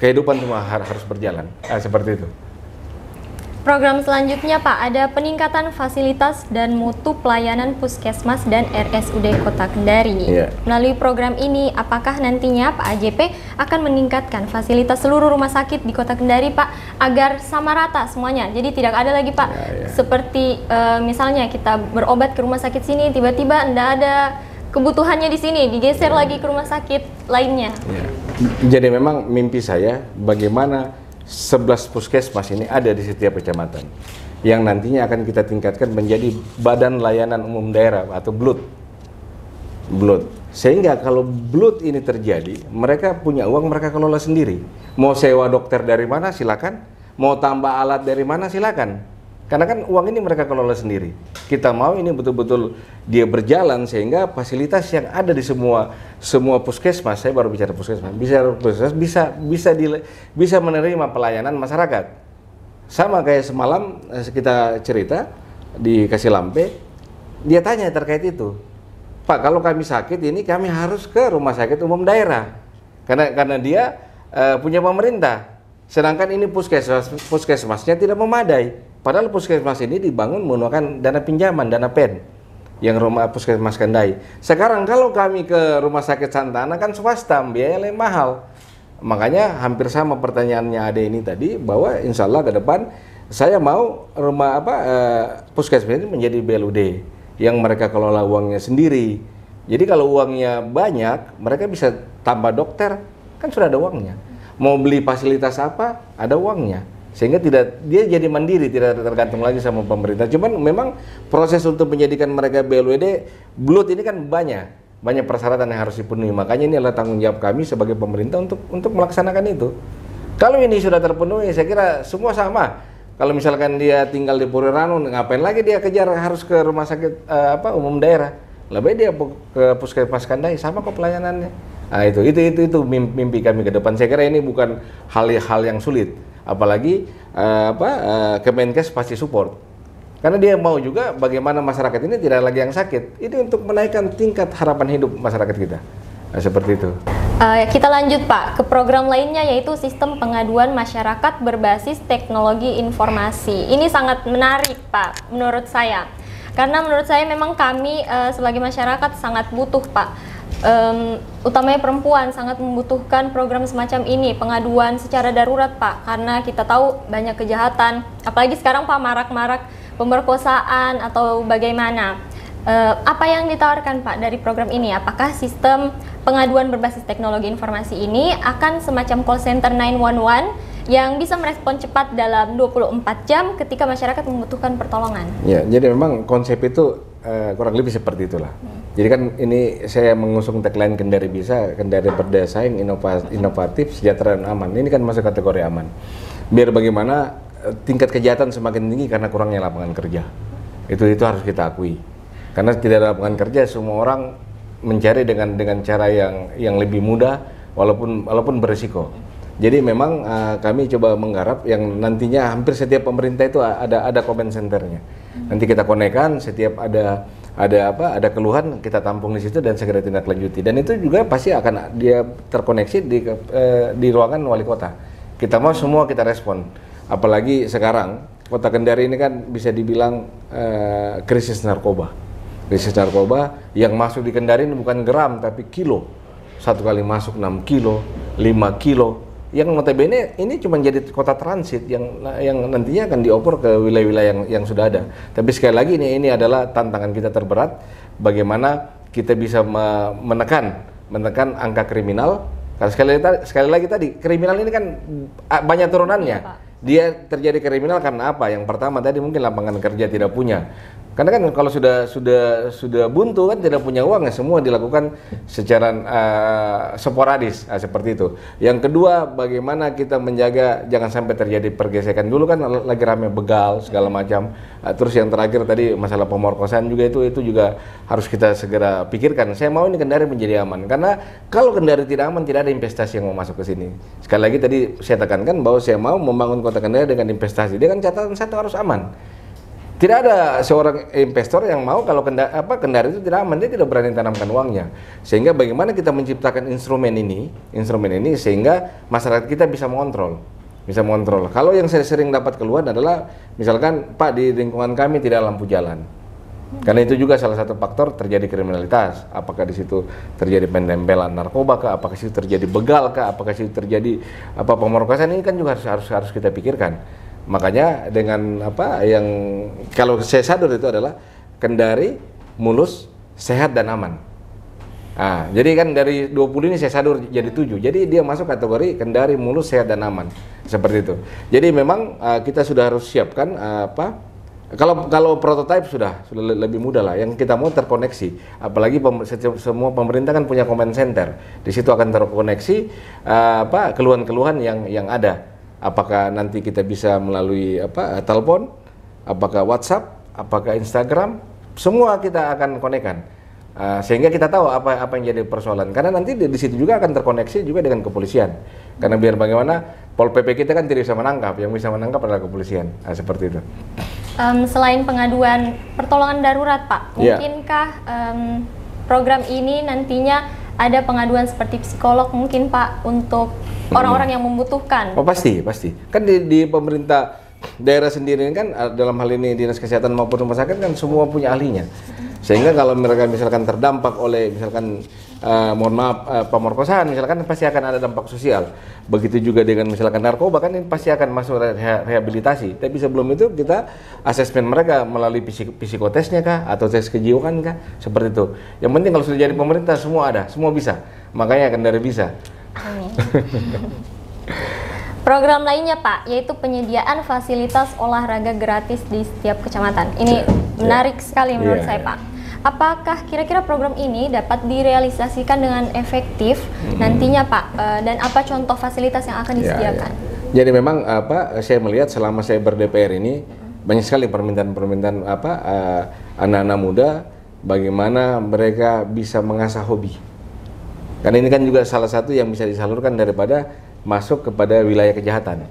kehidupan semua harus berjalan. Seperti itu. Program selanjutnya Pak, ada peningkatan fasilitas dan mutu pelayanan Puskesmas dan RSUD Kota Kendari. Iya. Melalui program ini, apakah nantinya Pak AJP akan meningkatkan fasilitas seluruh rumah sakit di Kota Kendari Pak, agar sama rata semuanya? Jadi tidak ada lagi Pak, seperti misalnya kita berobat ke rumah sakit sini, tiba-tiba tidak ada kebutuhannya di sini, digeser lagi ke rumah sakit lainnya. Ya. Jadi memang mimpi saya bagaimana 11 puskesmas ini ada di setiap kecamatan yang nantinya akan kita tingkatkan menjadi Badan Layanan Umum Daerah atau BLUD. Sehingga kalau BLUD ini terjadi, mereka punya uang, mereka kelola sendiri. Mau sewa dokter dari mana silakan, mau tambah alat dari mana silakan. Karena kan uang ini mereka kelola sendiri. Kita mau ini betul-betul dia berjalan sehingga fasilitas yang ada di semua puskesmas, saya baru bicara puskesmas, bisa menerima pelayanan masyarakat. Sama kayak semalam kita cerita di Kasilampe, dia tanya terkait itu. Pak, kalau kami sakit ini kami harus ke rumah sakit umum daerah. Karena dia punya pemerintah. Sedangkan ini puskesmasnya tidak memadai. Padahal puskesmas ini dibangun menggunakan dana pinjaman, dana PEN yang rumah puskesmas Kendai. Sekarang kalau kami ke rumah sakit Santana kan swasta, biaya lebih mahal. Makanya hampir sama pertanyaannya Ade ini tadi, bahwa insya Allah ke depan saya mau puskesmas ini menjadi BLUD yang mereka kelola uangnya sendiri. Jadi kalau uangnya banyak, mereka bisa tambah dokter, kan sudah ada uangnya. Mau beli fasilitas apa, ada uangnya. Sehingga dia jadi mandiri, tidak tergantung lagi sama pemerintah. Cuman memang proses untuk menjadikan mereka BLUD ini kan banyak persyaratan yang harus dipenuhi. Makanya ini adalah tanggung jawab kami sebagai pemerintah untuk melaksanakan itu. Kalau ini sudah terpenuhi, saya kira semua sama. Kalau misalkan dia tinggal di Puriranu, ngapain lagi dia kejar harus ke rumah sakit umum daerah? Lebih dia ke puskesmas Kendai, sama kok pelayanannya. Nah, itu mimpi kami ke depan. Saya kira ini bukan hal yang sulit. Apalagi Kemenkes pasti support, karena dia mau juga bagaimana masyarakat ini tidak lagi yang sakit. Ini untuk menaikkan tingkat harapan hidup masyarakat kita. Nah, seperti itu. Kita lanjut Pak ke program lainnya, yaitu sistem pengaduan masyarakat berbasis teknologi informasi. Ini sangat menarik Pak menurut saya, karena menurut saya memang kami sebagai masyarakat sangat butuh Pak. Utamanya perempuan sangat membutuhkan program semacam ini, pengaduan secara darurat Pak, karena kita tahu banyak kejahatan, apalagi sekarang Pak marak-marak pemerkosaan atau bagaimana. Apa yang ditawarkan Pak dari program ini? Apakah sistem pengaduan berbasis teknologi informasi ini akan semacam call center 911 yang bisa merespon cepat dalam 24 jam ketika masyarakat membutuhkan pertolongan? Ya, jadi memang konsep itu kurang lebih seperti itulah. Jadi kan ini saya mengusung tagline Kendari Bisa, Kendari Berdaya Saing, inovatif, sejahtera dan aman. Ini kan masuk kategori aman. Biar bagaimana tingkat kejahatan semakin tinggi karena kurangnya lapangan kerja. Itu harus kita akui. Karena tidak ada lapangan kerja, semua orang mencari dengan cara yang lebih mudah walaupun berisiko. Jadi memang kami coba menggarap yang nantinya hampir setiap pemerintah itu ada comment centernya. Nanti kita konekkan, setiap ada keluhan kita tampung di situ dan segera tindak lanjuti. Dan itu juga pasti akan dia terkoneksi di ruangan wali kota. Kita mau semua kita respon. Apalagi sekarang Kota Kendari ini kan bisa dibilang krisis narkoba. Krisis narkoba yang masuk di Kendari ini bukan gram tapi kilo. Satu kali masuk 6 kilo, 5 kilo. Yang notabene ini cuma jadi kota transit yang nantinya akan dioper ke wilayah-wilayah yang sudah ada. Tapi sekali lagi ini adalah tantangan kita terberat, bagaimana kita bisa menekan angka kriminal. Karena sekali lagi tadi kriminal ini kan banyak turunannya. Dia terjadi kriminal karena apa? Yang pertama tadi mungkin lapangan kerja tidak punya. Karena kan kalau sudah buntu kan tidak punya uang, ya semua dilakukan secara sporadis, seperti itu. Yang kedua, bagaimana kita menjaga jangan sampai terjadi pergesekan. Dulu kan lagi rame begal segala macam. Terus yang terakhir tadi masalah pemerkosaan juga itu juga harus kita segera pikirkan. Saya mau ini Kendari menjadi aman, karena kalau Kendari tidak aman tidak ada investasi yang mau masuk ke sini. Sekali lagi tadi saya tekankan bahwa saya mau membangun kota Kendari dengan investasi. Dia kan catatan satu harus aman. Tidak ada seorang investor yang mau kalau Kendari itu tidak aman, dia tidak berani tanamkan uangnya. Sehingga bagaimana kita menciptakan instrumen ini sehingga masyarakat kita bisa mengontrol. Kalau yang saya sering dapat keluhan adalah misalkan Pak, di lingkungan kami tidak ada lampu jalan. Karena itu juga salah satu faktor terjadi kriminalitas. Apakah di situ terjadi pentempelan narkoba kah? Apakah di situ terjadi begal kah? Apakah di situ terjadi pemerkosaan? Ini kan juga harus kita pikirkan. Makanya dengan yang kalau saya sadar itu adalah Kendari mulus, sehat dan aman. Jadi kan dari 20 ini saya sadar jadi 7. Jadi dia masuk kategori Kendari mulus, sehat dan aman. Seperti itu. Jadi memang kita sudah harus siapkan kalau prototipe sudah lebih mudah lah. Yang kita mau terkoneksi, apalagi semua pemerintah kan punya command center. Di situ akan terkoneksi keluhan-keluhan yang ada. Apakah nanti kita bisa melalui telepon, apakah WhatsApp, apakah Instagram, semua kita akan konekkan. Sehingga kita tahu apa yang jadi persoalan. Karena nanti di situ juga akan terkoneksi juga dengan kepolisian. Karena biar bagaimana Pol PP kita kan tidak bisa menangkap, yang bisa menangkap adalah kepolisian. Seperti itu. Selain pengaduan pertolongan darurat, Pak, mungkinkah program ini nantinya ada pengaduan seperti psikolog mungkin, Pak, untuk orang-orang yang membutuhkan? Oh pasti. Kan di pemerintah daerah sendiri kan dalam hal ini dinas kesehatan maupun rumah sakit kan semua punya ahlinya. Sehingga kalau mereka misalkan terdampak oleh misalkan pemerkosaan misalkan pasti akan ada dampak sosial. Begitu juga dengan misalkan narkoba kan ini pasti akan masuk rehabilitasi. Tapi sebelum itu kita asesmen mereka melalui psikotesnya kah atau tes kejiwaan kah, seperti itu. Yang penting kalau sudah jadi pemerintah semua ada, semua bisa. Makanya Kendari bisa. Program lainnya, Pak, yaitu penyediaan fasilitas olahraga gratis di setiap kecamatan. Ini menarik sekali menurut saya, Pak. Apakah kira-kira program ini dapat direalisasikan dengan efektif nantinya, Pak? Dan apa contoh fasilitas yang akan disediakan? Jadi memang saya melihat selama saya ber-DPR ini banyak sekali permintaan-permintaan anak-anak muda bagaimana mereka bisa mengasah hobi. Karena ini kan juga salah satu yang bisa disalurkan daripada masuk kepada wilayah kejahatan.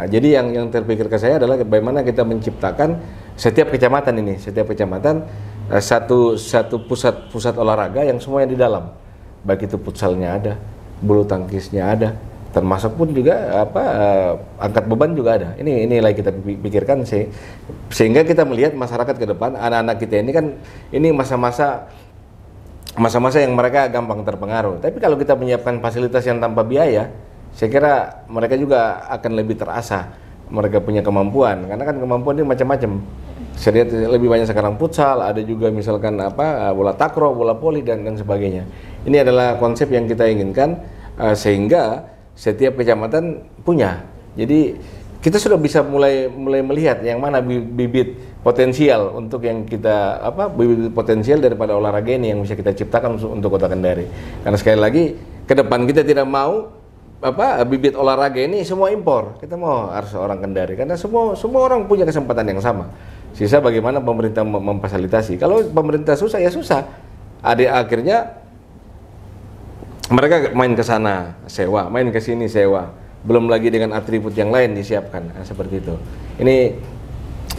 Jadi yang terpikir ke saya adalah bagaimana kita menciptakan setiap kecamatan satu pusat olahraga yang semuanya di dalam, baik itu futsalnya ada, bulu tangkisnya ada, termasuk pun juga angkat beban juga ada. Ini lagi kita pikirkan sehingga kita melihat masyarakat ke depan, anak-anak kita ini kan ini masa-masa yang mereka gampang terpengaruh. Tapi kalau kita menyiapkan fasilitas yang tanpa biaya, saya kira mereka juga akan lebih terasa mereka punya kemampuan, karena kan kemampuan ini macam-macam. Saya lihat lebih banyak sekarang futsal, ada juga misalkan bola takraw, bola voli dan sebagainya. Ini adalah konsep yang kita inginkan sehingga setiap kecamatan punya. Jadi kita sudah bisa mulai melihat yang mana bibit potensial untuk yang kita bibit potensial daripada olahraga ini yang bisa kita ciptakan untuk Kota Kendari. Karena sekali lagi ke depan kita tidak mau bibit olahraga ini semua impor. Kita mau harus orang Kendari karena semua orang punya kesempatan yang sama. Sisa bagaimana pemerintah memfasilitasi. Kalau pemerintah susah ya susah. Akhirnya mereka main ke sana sewa, main ke sini sewa. Belum lagi dengan atribut yang lain disiapkan. Seperti itu. Ini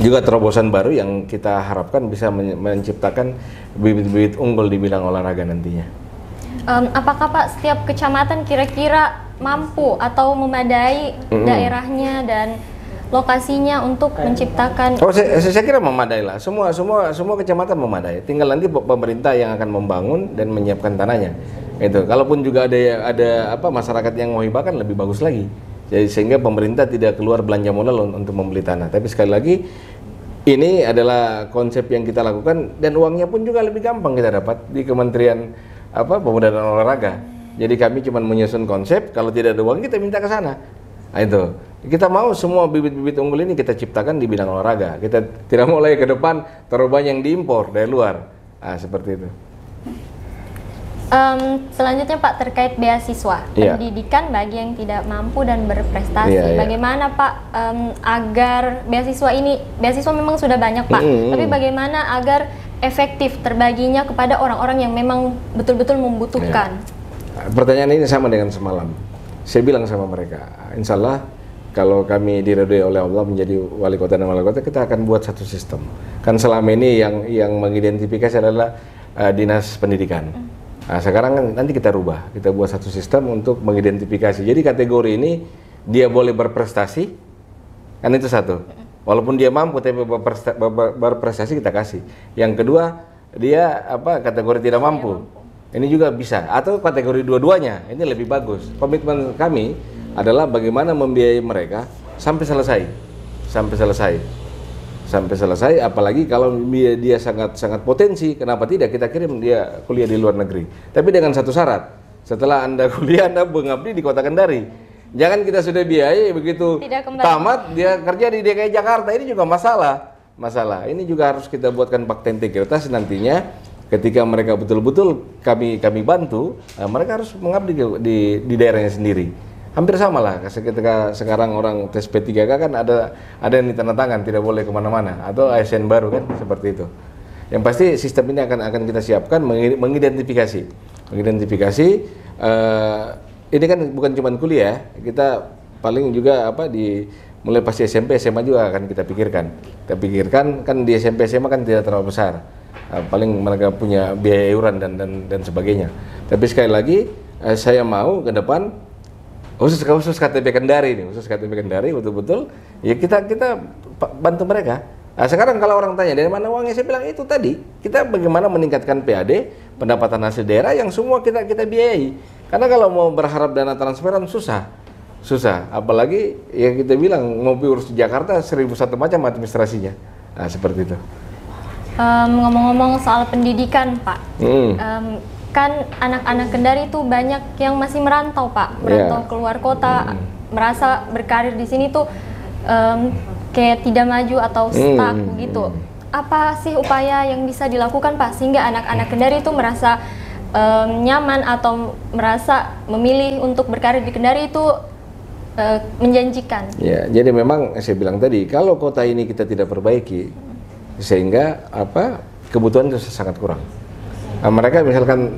juga terobosan baru yang kita harapkan bisa menciptakan bibit-bibit unggul di bidang olahraga nantinya. Apakah Pak setiap kecamatan kira-kira mampu atau memadai daerahnya dan lokasinya untuk menciptakan? Saya kira memadai lah. Semua kecamatan memadai. Tinggal nanti pemerintah yang akan membangun dan menyiapkan tanahnya. Itu. Kalaupun juga ada masyarakat yang mau hibahkan lebih bagus lagi. Jadi sehingga pemerintah tidak keluar belanja modal untuk membeli tanah. Tapi sekali lagi ini adalah konsep yang kita lakukan dan uangnya pun juga lebih gampang kita dapat di Kementerian Pemuda dan Olahraga. Jadi kami cuma menyusun konsep, kalau tidak ada uang kita minta ke sana. Itu. Kita mau semua bibit-bibit unggul ini kita ciptakan di bidang olahraga. Kita tidak mau lagi ke depan terlalu banyak yang diimpor dari luar. Seperti itu. Selanjutnya Pak terkait beasiswa pendidikan bagi yang tidak mampu dan berprestasi. Bagaimana Pak agar beasiswa memang sudah banyak Pak, tapi bagaimana agar efektif terbaginya kepada orang-orang yang memang betul-betul membutuhkan? Pertanyaan ini sama dengan semalam. Saya bilang sama mereka, insya Allah kalau kami diridhoi oleh Allah menjadi wali kota dan wali kota, kita akan buat satu sistem. Kan selama ini yang mengidentifikasi adalah dinas pendidikan. Nah, sekarang kan nanti kita rubah, kita buat satu sistem untuk mengidentifikasi. Jadi kategori ini dia boleh berprestasi, kan itu satu. Walaupun dia mampu tapi berprestasi kita kasih. Yang kedua dia kategori tidak mampu. Ini juga bisa, atau kategori dua-duanya, ini lebih bagus. Komitmen kami adalah bagaimana membiayai mereka sampai selesai, apalagi kalau dia sangat potensi, kenapa tidak kita kirim dia kuliah di luar negeri. Tapi dengan satu syarat, setelah Anda kuliah Anda mengabdi di Kota Kendari. Jangan kita sudah biayai begitu tamat dia kerja di DKI Jakarta, ini juga masalah. Ini juga harus kita buatkan fakta integritas nantinya. Ketika mereka betul-betul kami bantu, mereka harus mengabdi di daerahnya sendiri. Hampir sama lah, ketika sekarang orang tes P3K kan ada yang tanda tangan, tidak boleh kemana-mana, atau ASN baru kan, seperti itu. Yang pasti sistem ini akan kita siapkan, mengidentifikasi. Ini kan bukan cuma kuliah, kita paling juga mulai pasti SMP, SMA juga akan kita pikirkan. Kita pikirkan kan di SMP, SMA kan tidak terlalu besar. Paling mereka punya biaya iuran dan sebagainya. Tapi sekali lagi saya mau ke depan khusus KTP Kendari ini, betul-betul ya kita bantu mereka. Nah, sekarang kalau orang tanya dari mana uangnya, saya bilang itu tadi, kita bagaimana meningkatkan PAD, pendapatan hasil daerah yang semua kita biayai. Karena kalau mau berharap dana transferan susah. Apalagi yang kita bilang mau urus di Jakarta 1001 macam administrasinya. Nah, seperti itu. Ngomong-ngomong soal pendidikan, Pak, kan anak-anak Kendari itu banyak yang masih merantau, Pak, keluar kota, merasa berkarir di sini tuh kayak tidak maju atau stuck gitu. Apa sih upaya yang bisa dilakukan, Pak, sehingga anak-anak Kendari itu merasa nyaman atau merasa memilih untuk berkarir di Kendari itu menjanjikan? Ya, jadi memang saya bilang tadi, kalau kota ini kita tidak perbaiki, sehingga kebutuhan itu sangat kurang. Nah, mereka misalkan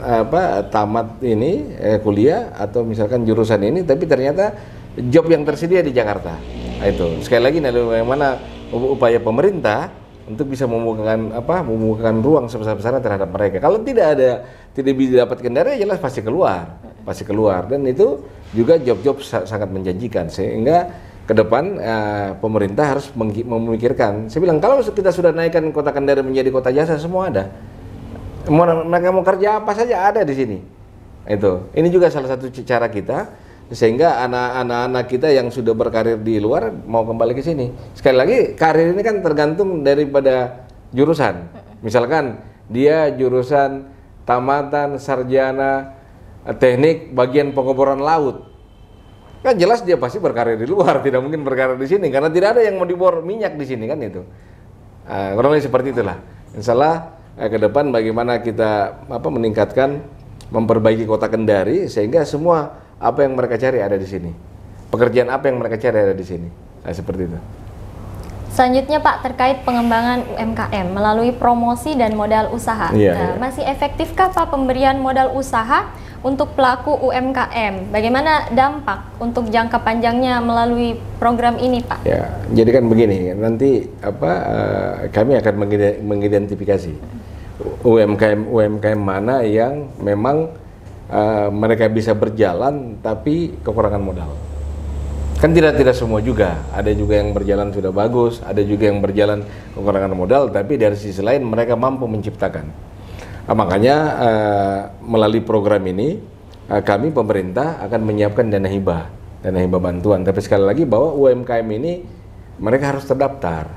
tamat ini kuliah atau misalkan jurusan ini, tapi ternyata job yang tersedia di Jakarta. Nah, itu sekali lagi bagaimana upaya pemerintah untuk bisa membukakan ruang sebesar-besarnya terhadap mereka. Kalau tidak bisa dapat Kendari, jelas pasti keluar. Dan itu juga job-job sangat menjanjikan, sehingga ke depan pemerintah harus memikirkan. Saya bilang kalau kita sudah naikkan Kota Kendari menjadi kota jasa, semua ada. Mereka mau kerja apa saja ada di sini. Itu. Ini juga salah satu cara kita sehingga anak-anak kita yang sudah berkarir di luar mau kembali ke sini. Sekali lagi karir ini kan tergantung daripada jurusan. Misalkan dia jurusan tamatan sarjana teknik bagian pengeboran laut. Kan jelas dia pasti berkarir di luar, tidak mungkin berkarir di sini karena tidak ada yang mau dibor minyak di sini kan itu. Kurang lebih seperti itulah. Insya Allah ke depan bagaimana kita meningkatkan, memperbaiki Kota Kendari sehingga semua apa yang mereka cari ada di sini. Pekerjaan apa yang mereka cari ada di sini. Seperti itu. Selanjutnya, Pak, terkait pengembangan UMKM melalui promosi dan modal usaha. Masih efektifkah, Pak, pemberian modal usaha untuk pelaku UMKM? Bagaimana dampak untuk jangka panjangnya melalui program ini, Pak? Ya, jadi kan begini, nanti kami akan mengidentifikasi UMKM mana yang memang mereka bisa berjalan tapi kekurangan modal. Kan tidak semua juga, ada juga yang berjalan sudah bagus, ada juga yang berjalan kekurangan modal, tapi dari sisi lain mereka mampu menciptakan. Makanya melalui program ini kami pemerintah akan menyiapkan dana hibah bantuan. Tapi sekali lagi bahwa UMKM ini mereka harus terdaftar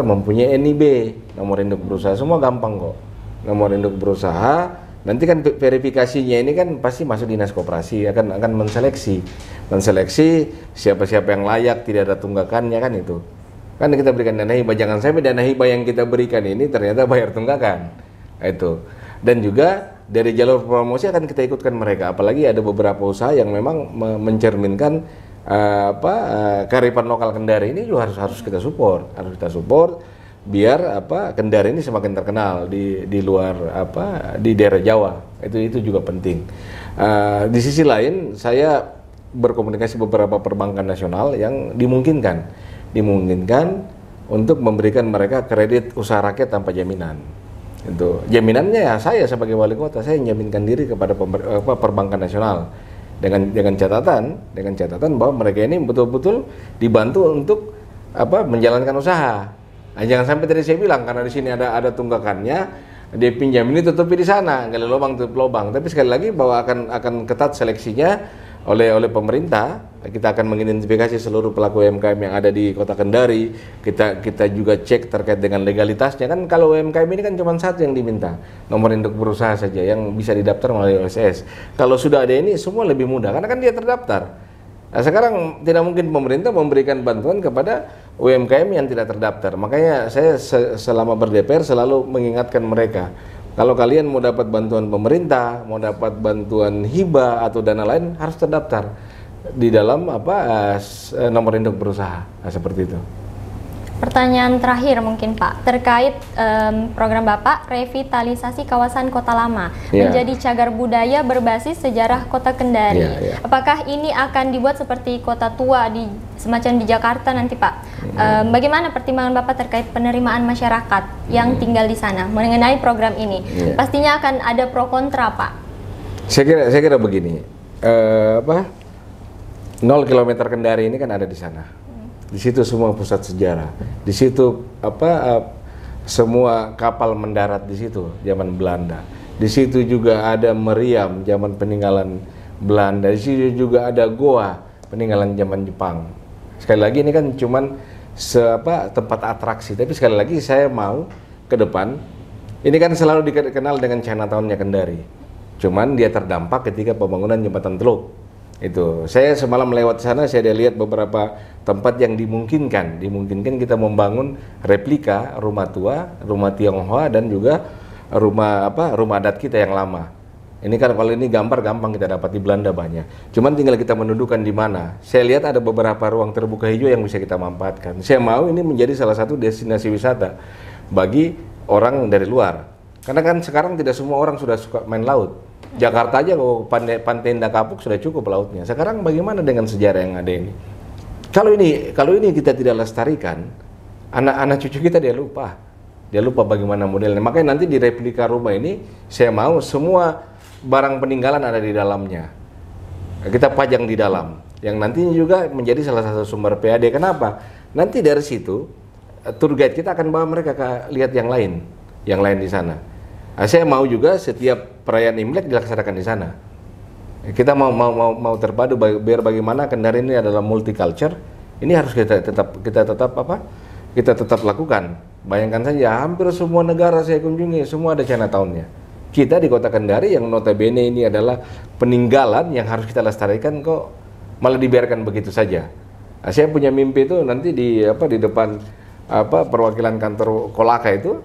mempunyai NIB, nomor induk berusaha, semua gampang kok. Nomor induk berusaha, nanti kan verifikasinya ini kan pasti masuk dinas koperasi akan menseleksi siapa-siapa yang layak, tidak ada tunggakannya kan itu. Kan kita berikan dana hibah, jangan sampai dana hibah yang kita berikan ini ternyata bayar tunggakan. Itu. Dan juga dari jalur promosi akan kita ikutkan mereka, apalagi ada beberapa usaha yang memang mencerminkan kearifan lokal Kendari ini juga harus kita support, biar Kendari ini semakin terkenal di luar di daerah Jawa. Itu juga penting. Di sisi lain saya berkomunikasi beberapa perbankan nasional yang dimungkinkan untuk memberikan mereka kredit usaha rakyat tanpa jaminan. Itu jaminannya ya saya sebagai wali kota, saya menjaminkan diri kepada perbankan nasional dengan catatan bahwa mereka ini betul-betul dibantu untuk menjalankan usaha. Nah, jangan sampai tadi saya bilang karena di sini ada tunggakannya, dia pinjam ini tutupi di sana, gali lubang tutup lubang. Tapi sekali lagi bahwa akan ketat seleksinya oleh pemerintah. Kita akan mengidentifikasi seluruh pelaku UMKM yang ada di Kota Kendari. Kita juga cek terkait dengan legalitasnya. Kan kalau UMKM ini kan cuma satu yang diminta, nomor induk berusaha saja yang bisa didaftar melalui OSS. Kalau sudah ada ini semua lebih mudah karena kan dia terdaftar. Nah, sekarang tidak mungkin pemerintah memberikan bantuan kepada UMKM yang tidak terdaftar. Makanya saya selama ber-DPR selalu mengingatkan mereka, kalau kalian mau dapat bantuan pemerintah, mau dapat bantuan hibah atau dana lain, harus terdaftar di dalam nomor induk berusaha. Nah, seperti itu. Pertanyaan terakhir mungkin Pak, terkait program Bapak revitalisasi kawasan Kota Lama menjadi cagar budaya berbasis sejarah Kota Kendari. Apakah ini akan dibuat seperti Kota Tua semacam di Jakarta nanti Pak? Bagaimana pertimbangan Bapak terkait penerimaan masyarakat yang tinggal di sana mengenai program ini? Pastinya akan ada pro kontra Pak. Saya kira begini, 0 km Kendari ini kan ada di sana. Di situ semua pusat sejarah. Di situ semua kapal mendarat di situ zaman Belanda. Di situ juga ada meriam zaman peninggalan Belanda. Di situ juga ada goa peninggalan zaman Jepang. Sekali lagi ini kan cuman tempat atraksi. Tapi sekali lagi saya mau ke depan ini kan selalu dikenal dengan Chinatown-nya Kendari. Cuman dia terdampak ketika pembangunan jembatan Teluk. Itu saya semalam lewat sana, saya lihat beberapa tempat yang dimungkinkan kita membangun replika rumah tua, rumah Tionghoa dan juga rumah adat kita yang lama. Ini kan kalau ini gambar gampang kita dapat, di Belanda banyak. Cuman tinggal kita mendudukan di mana. Saya lihat ada beberapa ruang terbuka hijau yang bisa kita manfaatkan. Saya mau ini menjadi salah satu destinasi wisata bagi orang dari luar. Karena kan sekarang tidak semua orang sudah suka main laut. Jakarta aja kalau Pantai Indah Kapuk sudah cukup lautnya. Sekarang bagaimana dengan sejarah yang ada ini? Kalau ini kita tidak lestarikan, anak-anak cucu kita dia lupa bagaimana modelnya. Makanya nanti di replika rumah ini saya mau semua barang peninggalan ada di dalamnya. Kita pajang di dalam, yang nantinya juga menjadi salah satu sumber PAD. Kenapa? Nanti dari situ tour guide kita akan bawa mereka ke lihat yang lain di sana. Nah, saya mau juga setiap perayaan Imlek dilaksanakan di sana. Kita mau terpadu biar bagaimana Kendari ini adalah multicultural. Ini harus kita tetap lakukan. Bayangkan saja hampir semua negara saya kunjungi semua ada Chinatown-nya. Kita di Kota Kendari yang notabene ini adalah peninggalan yang harus kita lestarikan kok malah dibiarkan begitu saja. Nah, saya punya mimpi itu nanti di depan perwakilan kantor Kolaka itu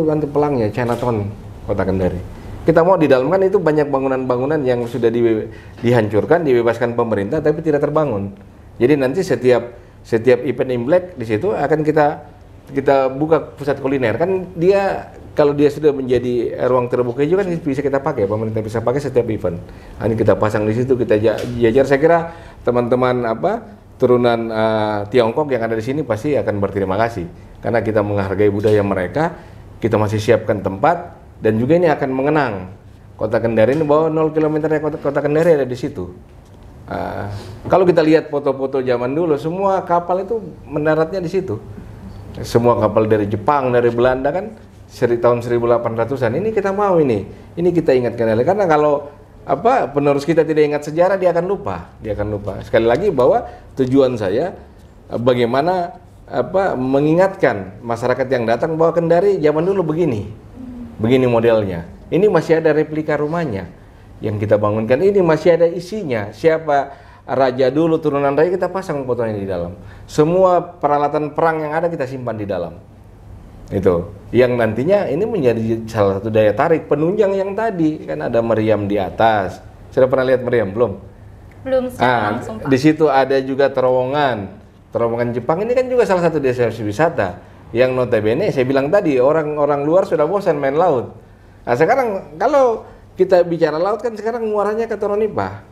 nanti pelangnya Chinatown Kota Kendari. Kita mau di dalam kan itu banyak bangunan-bangunan yang sudah dihancurkan, dibebaskan pemerintah tapi tidak terbangun. Jadi nanti setiap event Imlek di situ akan kita buka pusat kuliner. Kan kalau dia sudah menjadi ruang terbuka hijau kan bisa kita pakai, pemerintah bisa pakai setiap event. Ini kita pasang di situ, kita jajar. Saya kira teman-teman turunan Tiongkok yang ada di sini pasti akan berterima kasih karena kita menghargai budaya mereka, kita masih siapkan tempat dan juga ini akan mengenang Kota Kendari ini bahwa 0 km Kota Kendari ada di situ. Kalau kita lihat foto-foto zaman dulu semua kapal itu mendaratnya di situ. Semua kapal dari Jepang, dari Belanda kan tahun 1800-an. Ini kita mau ini kita ingatkan karena kalau penerus kita tidak ingat sejarah dia akan lupa. Sekali lagi bahwa tujuan saya bagaimana mengingatkan masyarakat yang datang bahwa Kendari zaman dulu begini modelnya. Ini masih ada replika rumahnya yang kita bangunkan. Ini masih ada isinya. Siapa raja dulu, turunan raja kita pasang fotonya di dalam. Semua peralatan perang yang ada kita simpan di dalam. Itu yang nantinya ini menjadi salah satu daya tarik penunjang yang tadi kan ada meriam di atas. Sudah pernah lihat meriam belum? Belum langsung Pak. Di situ ada juga terowongan Jepang. Ini kan juga salah satu destinasi wisata yang notabene saya bilang tadi orang luar sudah bosan main laut. Nah sekarang kalau kita bicara laut kan sekarang muaranya ke Toronipa.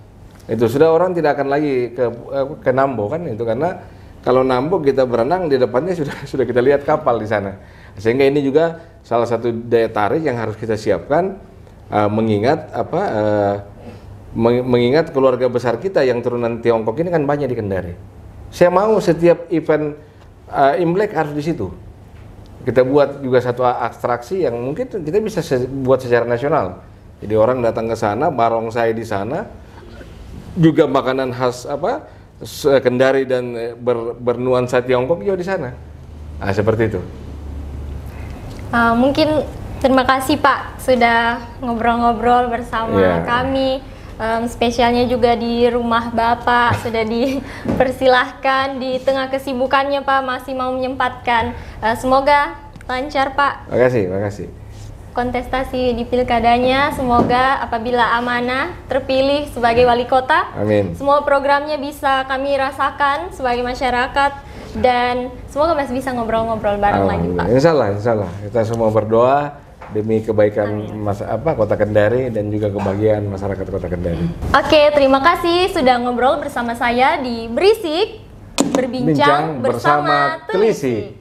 Itu sudah orang tidak akan lagi ke Nambo kan itu, karena kalau Nambo kita berenang di depannya sudah kita lihat kapal di sana. Sehingga ini juga salah satu daya tarik yang harus kita siapkan, mengingat keluarga besar kita yang turunan Tiongkok ini kan banyak di Kendari. Saya mau setiap event Imlek harus di situ. Kita buat juga satu abstraksi yang mungkin kita bisa buat secara nasional. Jadi orang datang ke sana, barongsai di sana, juga makanan khas Kendari dan bernuansa Tiongkok juga di sana. Nah, seperti itu. Mungkin terima kasih Pak sudah ngobrol-ngobrol bersama kami. Spesialnya juga di rumah Bapak sudah dipersilahkan di tengah kesibukannya Pak masih mau menyempatkan. Semoga lancar Pak. Makasih. Kontestasi di pilkadanya, semoga apabila amanah terpilih sebagai wali kota, amin. Semua programnya bisa kami rasakan sebagai masyarakat dan semoga masih bisa ngobrol-ngobrol bareng lagi Pak. Insya Allah kita semua berdoa demi kebaikan Kota Kendari dan juga kebahagiaan masyarakat Kota Kendari. Oke, terima kasih sudah ngobrol bersama saya di Berisik Berbincang bersama Telisik.